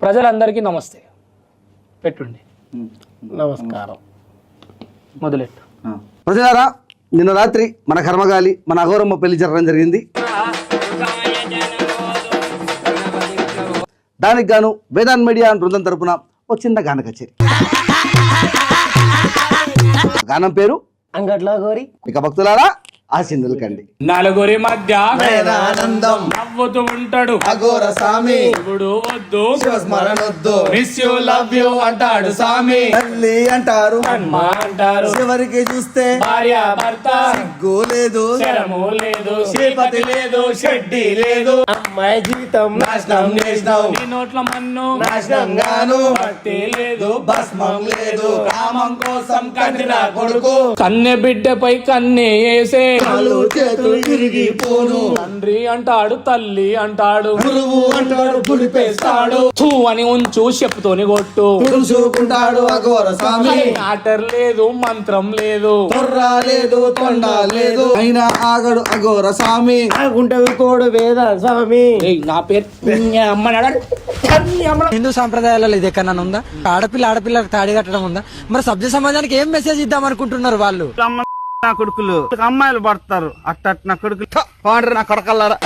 ప్రజలందరికీ నమస్తే. పెట్టుండి. నమస్కారం. మొదలెట్టు. ప్రజలారా, నిన్న రాత్రి మన కర్మగాలి మన అఘోరమ్మ పెళ్లి జరగడం జరిగింది. దానికి గాను వేదాంత్ మీడియా బృందం తరపున ఒక చిన్న గాన కచేరి. గానం పేరు అంగట్లో గోరి. ఇక భక్తులారా ఆశీనులు కండి. నలుగురి మధ్య ఆనందం నవ్వుతూ ఉంటాడు అఘోర స్వామి. ఇప్పుడు వద్దు స్మరణొద్దు మిస్ యూ లవ్ యూ అంటాడు స్వామి. తల్లి అంటారు అమ్మ అంటారు చివరికి చూస్తే భార్య భర్త సిగ్గు లేదు శరము లేదు శ్రీపతి లేదు షెడ్డి లేదు. అమ్మాయి జీవితం నాశనం చేసినావు నీ నోట్ల మన్ను నాశనం గాను భక్తి లేదు భస్మం లేదు కామం కోసం కందిన కొడుకు కన్నె బిడ్డపై కన్నె వేసే కాళ్ళు చేతులు తిరిగిపోను తండ్రి అంటాడు తల్లి అంటాడు గురువు అంటాడు పులిపేస్తాడు తూ అని ఉంచు చెప్పుతోని కొట్టు. చూసుకుంటాడు అఘోర స్వామి. ఆటర్ లేదు మంత్రం లేదు తొర్ర లేదు తొండ లేదు అయినా ఆగడు అఘోర స్వామి. ఆగుంటవి కోడు వేద స్వామి. ఏయ్, నా పేరు హిందూ సాంప్రదాయాలలో ఇది ఎక్కడన్నా ఉందా? ఆడపిల్లలకు తాడి కట్టడం ఉందా? మరి సభ్య సమాజానికి ఏం మెసేజ్ ఇద్దాం అనుకుంటున్నారు వాళ్ళు? నా కొడుకులు అమ్మాయిలు పడతారు అట్ట నా కొడుకులు పాడరు నా కొడకల్లారా.